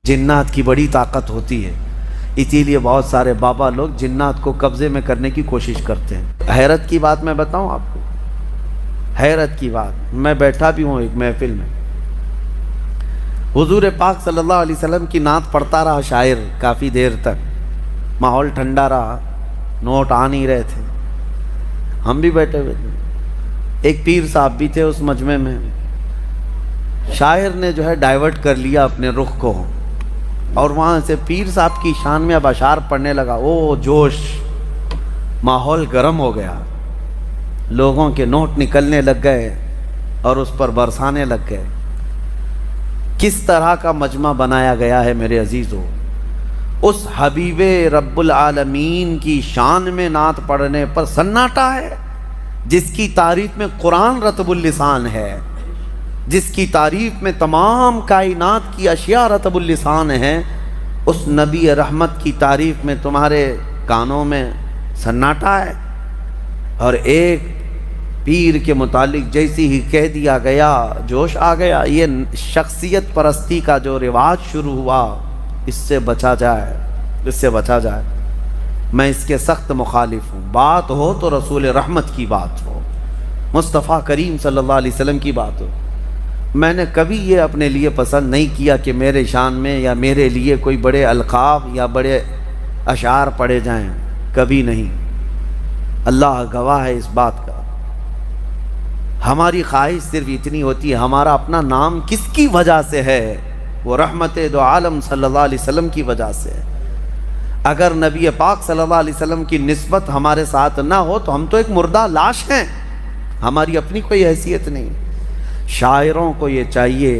جنات کی بڑی طاقت ہوتی ہے، اسی لیے بہت سارے بابا لوگ جنات کو قبضے میں کرنے کی کوشش کرتے ہیں۔ حیرت کی بات میں بتاؤں آپ کو، حیرت کی بات، میں بیٹھا بھی ہوں ایک محفل میں، حضور پاک صلی اللہ علیہ وسلم کی نعت پڑھتا رہا شاعر کافی دیر تک، ماحول ٹھنڈا رہا، نوٹ آ نہیں رہے تھے، ہم بھی بیٹھے ہوئے تھے، ایک پیر صاحب بھی تھے اس مجمع میں، شاعر نے جو ہے ڈائیورٹ کر لیا اپنے رخ کو، اور وہاں سے پیر صاحب کی شان میں اب اشعار پڑھنے لگا۔ او جوش، ماحول گرم ہو گیا، لوگوں کے نوٹ نکلنے لگ گئے اور اس پر برسانے لگ گئے۔ کس طرح کا مجمع بنایا گیا ہے میرے عزیزو، اس حبیب رب العالمین کی شان میں نعت پڑھنے پر سناٹا ہے، جس کی تعریف میں قرآن رطب اللسان ہے، جس کی تعریف میں تمام کائنات کی اشیاء رطب اللسان ہیں، اس نبی رحمت کی تعریف میں تمہارے کانوں میں سناٹا ہے۔ اور ایک پیر کے متعلق جیسی ہی کہہ دیا گیا، جوش آ گیا۔ یہ شخصیت پرستی کا جو رواج شروع ہوا، اس سے بچا جائے، اس سے بچا جائے۔ میں اس کے سخت مخالف ہوں۔ بات ہو تو رسول رحمت کی بات ہو، مصطفیٰ کریم صلی اللہ علیہ وسلم کی بات ہو۔ میں نے کبھی یہ اپنے لیے پسند نہیں کیا کہ میرے شان میں یا میرے لیے کوئی بڑے القاب یا بڑے اشعار پڑھے جائیں، کبھی نہیں۔ اللہ گواہ ہے اس بات کا۔ ہماری خواہش صرف اتنی ہوتی ہے، ہمارا اپنا نام کس کی وجہ سے ہے؟ وہ رحمت دو عالم صلی اللہ علیہ وسلم کی وجہ سے ہے۔ اگر نبی پاک صلی اللہ علیہ وسلم کی نسبت ہمارے ساتھ نہ ہو تو ہم تو ایک مردہ لاش ہیں، ہماری اپنی کوئی حیثیت نہیں۔ شاعروں کو یہ چاہیے،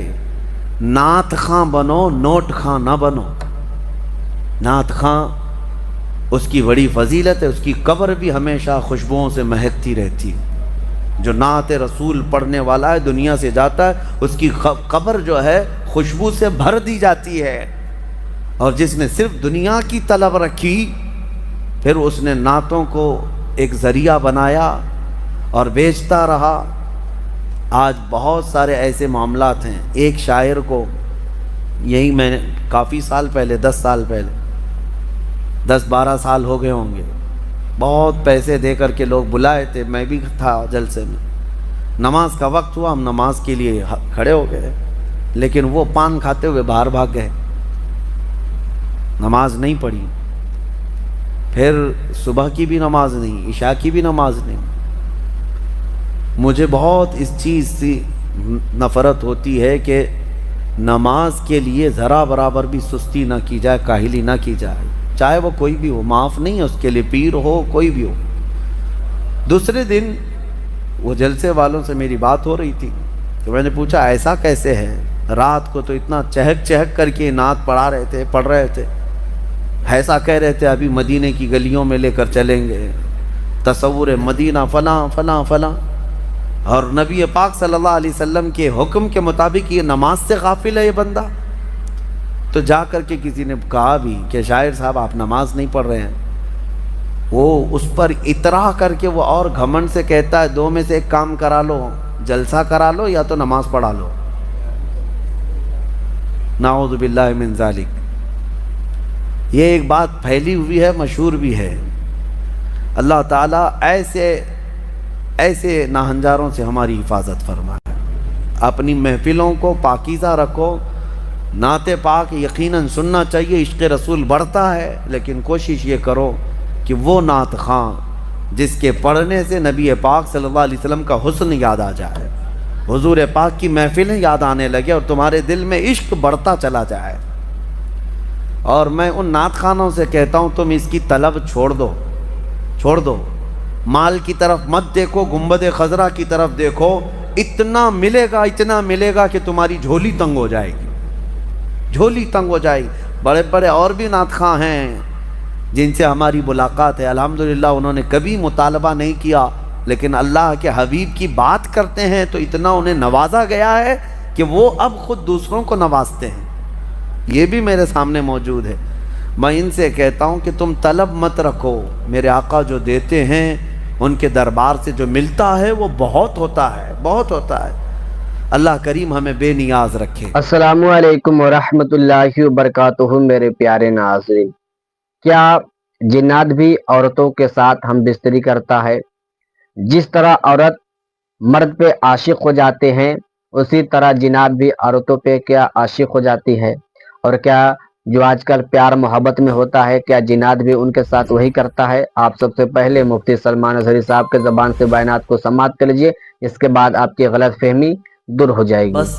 نعت خواں بنو، نوٹ خواں نہ بنو۔ نعت خواں، اس کی بڑی فضیلت ہے، اس کی قبر بھی ہمیشہ خوشبوؤں سے مہکتی رہتی ہے۔ جو نعت رسول پڑھنے والا ہے، دنیا سے جاتا ہے، اس کی قبر جو ہے خوشبو سے بھر دی جاتی ہے۔ اور جس نے صرف دنیا کی طلب رکھی، پھر اس نے نعتوں کو ایک ذریعہ بنایا اور بیچتا رہا۔ آج بہت سارے ایسے معاملات ہیں۔ ایک شاعر کو یہی میں نے کافی سال پہلے، 10 سال پہلے، 10-12 سال ہو گئے ہوں گے، بہت پیسے دے کر کے لوگ بلائے تھے، میں بھی تھا جلسے میں۔ نماز کا وقت ہوا، ہم نماز کے لیے کھڑے ہو گئے، لیکن وہ پان کھاتے ہوئے باہر بھاگ گئے، نماز نہیں پڑھی۔ پھر صبح کی بھی نماز نہیں، عشاء کی بھی نماز نہیں۔ مجھے بہت اس چیز سے نفرت ہوتی ہے کہ نماز کے لیے ذرا برابر بھی سستی نہ کی جائے، کاہلی نہ کی جائے، چاہے وہ کوئی بھی ہو، معاف نہیں ہے اس کے لیے، پیر ہو، کوئی بھی ہو۔ دوسرے دن وہ جلسے والوں سے میری بات ہو رہی تھی، تو میں نے پوچھا ایسا کیسے ہے؟ رات کو تو اتنا چہک چہک کر کے نعت پڑھ رہے تھے، ایسا کہہ رہے تھے ابھی مدینے کی گلیوں میں لے کر چلیں گے، تصور مدینہ فلاں فلاں فلاں، اور نبی پاک صلی اللہ علیہ وسلم کے حکم کے مطابق یہ نماز سے غافل ہے یہ بندہ۔ تو جا کر کے کسی نے کہا بھی کہ شاعر صاحب آپ نماز نہیں پڑھ رہے ہیں۔ وہ اس پر اطراح کر کے وہ اور گھمنڈ سے کہتا ہے دو میں سے ایک کام کرا لو، جلسہ کرا لو یا تو نماز پڑھا لو۔ نعوذ باللہ من ذالک۔ یہ ایک بات پھیلی ہوئی ہے، مشہور بھی ہے۔ اللہ تعالیٰ ایسے ناہنجاروں سے ہماری حفاظت فرمائے۔ اپنی محفلوں کو پاکیزہ رکھو۔ نعت پاک یقیناً سننا چاہیے، عشق رسول بڑھتا ہے، لیکن کوشش یہ کرو کہ وہ نعت خواں جس کے پڑھنے سے نبی پاک صلی اللہ علیہ وسلم کا حسن یاد آ جائے، حضور پاک کی محفلیں یاد آنے لگے اور تمہارے دل میں عشق بڑھتا چلا جائے۔ اور میں ان نعت خوانوں سے کہتا ہوں تم اس کی طلب چھوڑ دو، مال کی طرف مت دیکھو، گنبد خضرا کی طرف دیکھو، اتنا ملے گا کہ تمہاری جھولی تنگ ہو جائے گی، جھولی تنگ ہو جائے گی۔ بڑے بڑے اور بھی نعت خواں ہیں جن سے ہماری ملاقات ہے، الحمدللہ انہوں نے کبھی مطالبہ نہیں کیا، لیکن اللہ کے حبیب کی بات کرتے ہیں تو اتنا انہیں نوازا گیا ہے کہ وہ اب خود دوسروں کو نوازتے ہیں۔ یہ بھی میرے سامنے موجود ہے۔ میں ان سے کہتا ہوں کہ تم طلب مت رکھو، میرے آقا جو دیتے ہیں ان کے دربار سے جو ملتا ہے وہ بہت ہوتا ہے، بہت ہوتا ہے۔ اللہ کریم ہمیں بے نیاز رکھے۔ السلام علیکم ورحمۃ اللہ وبرکاتہ۔ میرے پیارے ناظرین، کیا جنات بھی عورتوں کے ساتھ ہم بستری کرتا ہے؟ جس طرح عورت مرد پہ عاشق ہو جاتے ہیں، اسی طرح جنات بھی عورتوں پہ کیا عاشق ہو جاتی ہے؟ اور کیا جو آج کل پیار محبت میں ہوتا ہے، کیا جنات بھی ان کے ساتھ وہی کرتا ہے؟ آپ سب سے پہلے مفتی سلمان اظہری صاحب کے زبان سے بیانات کو سماعت کر لیجئے، اس کے بعد آپ کی غلط فہمی دور ہو جائے گی۔ بس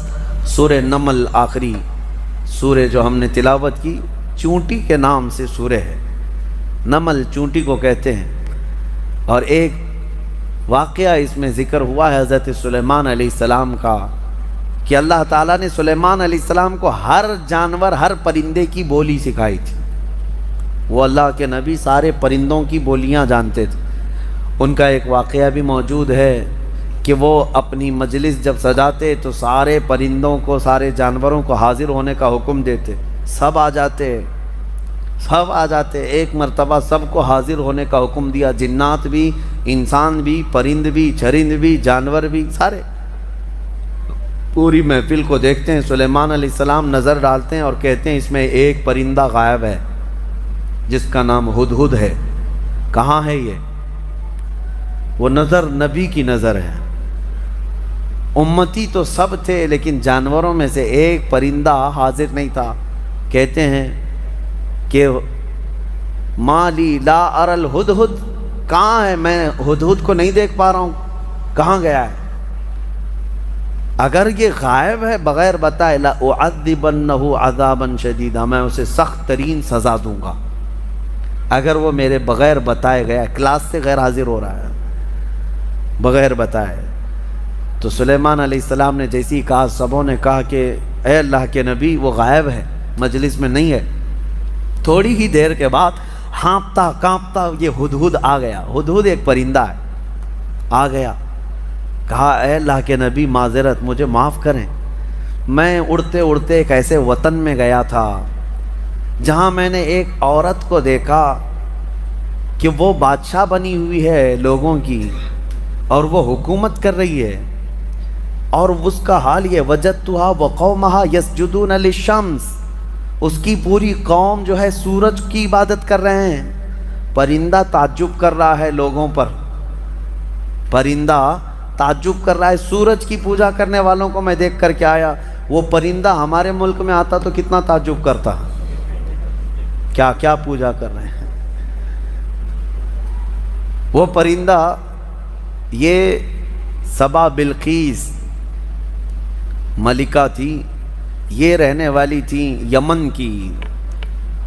سورہ نمل آخری سورہ جو ہم نے تلاوت کی، چونٹی کے نام سے سورہ ہے، نمل چونٹی کو کہتے ہیں۔ اور ایک واقعہ اس میں ذکر ہوا ہے حضرت سلیمان علیہ السلام کا، کہ اللہ تعالیٰ نے سلیمان علیہ السلام کو ہر جانور، ہر پرندے کی بولی سکھائی تھی۔ وہ اللہ کے نبی سارے پرندوں کی بولیاں جانتے تھے۔ ان کا ایک واقعہ بھی موجود ہے کہ وہ اپنی مجلس جب سجاتے تو سارے پرندوں کو، سارے جانوروں کو حاضر ہونے کا حکم دیتے، سب آ جاتے۔ ایک مرتبہ سب کو حاضر ہونے کا حکم دیا، جنات بھی، انسان بھی، پرند بھی، چرند بھی، جانور بھی، سارے پوری محفل کو دیکھتے ہیں۔ سلیمان علیہ السلام نظر ڈالتے ہیں اور کہتے ہیں اس میں ایک پرندہ غائب ہے جس کا نام ہدہد ہے، کہاں ہے یہ؟ وہ نظر نبی کی نظر ہے، امتی تو سب تھے لیکن جانوروں میں سے ایک پرندہ حاضر نہیں تھا۔ کہتے ہیں کہ مالی لا ار الہدہد، کہاں ہے؟ میں ہدہد کو نہیں دیکھ پا رہا ہوں، کہاں گیا ہے؟ اگر یہ غائب ہے بغیر بتائے، لأعذبنہ عذابا شدیدا، میں اسے سخت ترین سزا دوں گا۔ اگر وہ میرے بغیر بتائے گیا، کلاس سے غیر حاضر ہو رہا ہے بغیر بتائے۔ تو سلیمان علیہ السلام نے جیسی کہا، سبوں نے کہا کہ اے اللہ کے نبی وہ غائب ہے، مجلس میں نہیں ہے۔ تھوڑی ہی دیر کے بعد ہانپتا کانپتا یہ ہدہد آ گیا۔ ہدہد ایک پرندہ ہے، آ گیا، کہا اے اللہ کے نبی معذرت، مجھے معاف کریں، میں اڑتے اڑتے ایک ایسے وطن میں گیا تھا جہاں میں نے ایک عورت کو دیکھا کہ وہ بادشاہ بنی ہوئی ہے لوگوں کی، اور وہ حکومت کر رہی ہے، اور اس کا حال یہ وجدتھا وقومھا یسجدون للشمس، اس کی پوری قوم جو ہے سورج کی عبادت کر رہے ہیں۔ پرندہ تعجب کر رہا ہے لوگوں پر، پرندہ تعجب کر رہا ہے، سورج کی پوجا کرنے والوں کو میں دیکھ کر کے آیا۔ وہ پرندہ ہمارے ملک میں آتا تو کتنا تعجب کرتا، کیا کیا پوجا کر رہے ہیں۔ وہ پرندہ یہ سبا بلقیس ملکہ تھی، یہ رہنے والی تھی یمن کی،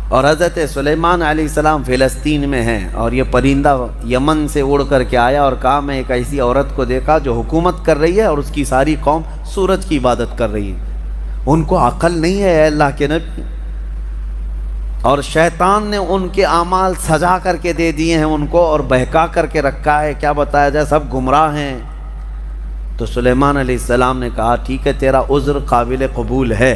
اور حضرت سلیمان علیہ السلام فلسطین میں ہیں، اور یہ پرندہ یمن سے اڑ کر کے آیا اور کہا میں ایک ایسی عورت کو دیکھا جو حکومت کر رہی ہے اور اس کی ساری قوم سورج کی عبادت کر رہی ہے۔ ان کو عقل نہیں ہے اے اللہ کے نبی، اور شیطان نے ان کے اعمال سجا کر کے دے دیے ہیں ان کو، اور بہکا کر کے رکھا ہے، کیا بتایا جائے، سب گمراہ ہیں۔ تو سلیمان علیہ السلام نے کہا ٹھیک ہے، تیرا عذر قابل قبول ہے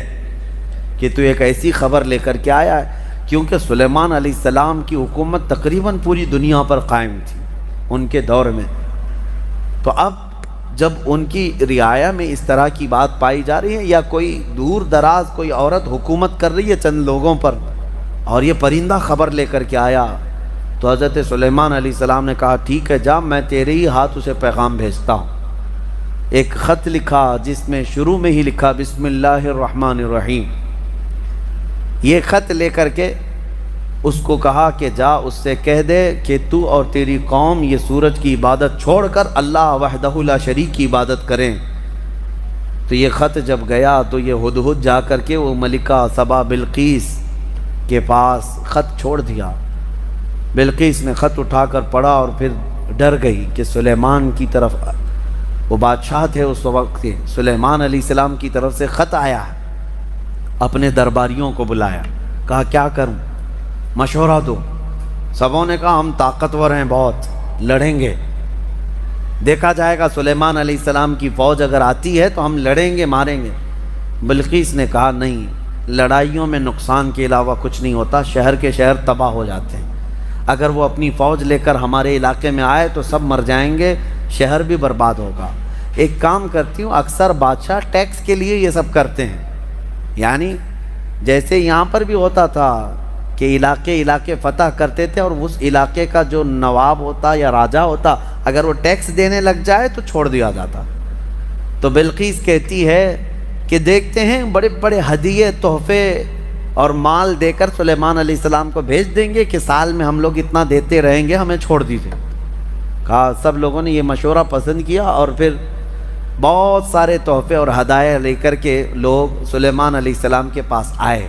کہ تو ایک ایسی خبر لے کر کے آیا ہے، کیونکہ سلیمان علیہ السلام کی حکومت تقریباً پوری دنیا پر قائم تھی ان کے دور میں۔ تو اب جب ان کی رعایا میں اس طرح کی بات پائی جا رہی ہے، یا کوئی دور دراز کوئی عورت حکومت کر رہی ہے چند لوگوں پر، اور یہ پرندہ خبر لے کر کے آیا، تو حضرت سلیمان علیہ السلام نے کہا ٹھیک ہے جا، میں تیرے ہی ہاتھ اسے پیغام بھیجتا ہوں۔ ایک خط لکھا جس میں شروع میں ہی لکھا بسم اللہ الرحمن الرحیم۔ یہ خط لے کر کے اس کو کہا کہ جا اس سے کہہ دے کہ تو اور تیری قوم یہ سورج کی عبادت چھوڑ کر اللہ وحدہ لا شریک کی عبادت کریں۔ تو یہ خط جب گیا تو یہ ہدہد جا کر کے وہ ملکہ سبا بلقیس کے پاس خط چھوڑ دیا۔ بلقیس نے خط اٹھا کر پڑھا اور پھر ڈر گئی کہ سلیمان کی طرف، وہ بادشاہ تھے اس وقت کے، سلیمان علیہ السلام کی طرف سے خط آیا، اپنے درباریوں کو بلایا، کہا کیا کروں، مشورہ دو۔ سبوں نے کہا ہم طاقتور ہیں، بہت لڑیں گے، دیکھا جائے گا سلیمان علیہ السلام کی فوج اگر آتی ہے تو ہم لڑیں گے، ماریں گے۔ بلقیس نے کہا نہیں، لڑائیوں میں نقصان کے علاوہ کچھ نہیں ہوتا، شہر کے شہر تباہ ہو جاتے ہیں، اگر وہ اپنی فوج لے کر ہمارے علاقے میں آئے تو سب مر جائیں گے، شہر بھی برباد ہوگا، ایک کام کرتی ہوں، اکثر بادشاہ ٹیکس کے لیے یہ سب کرتے ہیں، یعنی جیسے یہاں پر بھی ہوتا تھا کہ علاقے فتح کرتے تھے اور اس علاقے کا جو نواب ہوتا یا راجہ ہوتا اگر وہ ٹیکس دینے لگ جائے تو چھوڑ دیا جاتا۔ تو بلقیس کہتی ہے کہ دیکھتے ہیں بڑے بڑے ہدیے تحفے اور مال دے کر سلیمان علیہ السلام کو بھیج دیں گے کہ سال میں ہم لوگ اتنا دیتے رہیں گے، ہمیں چھوڑ دیجیے۔ کہا سب لوگوں نے یہ مشورہ پسند کیا اور پھر بہت سارے تحفے اور ہدایہ لے کر کے لوگ سلیمان علیہ السلام کے پاس آئے۔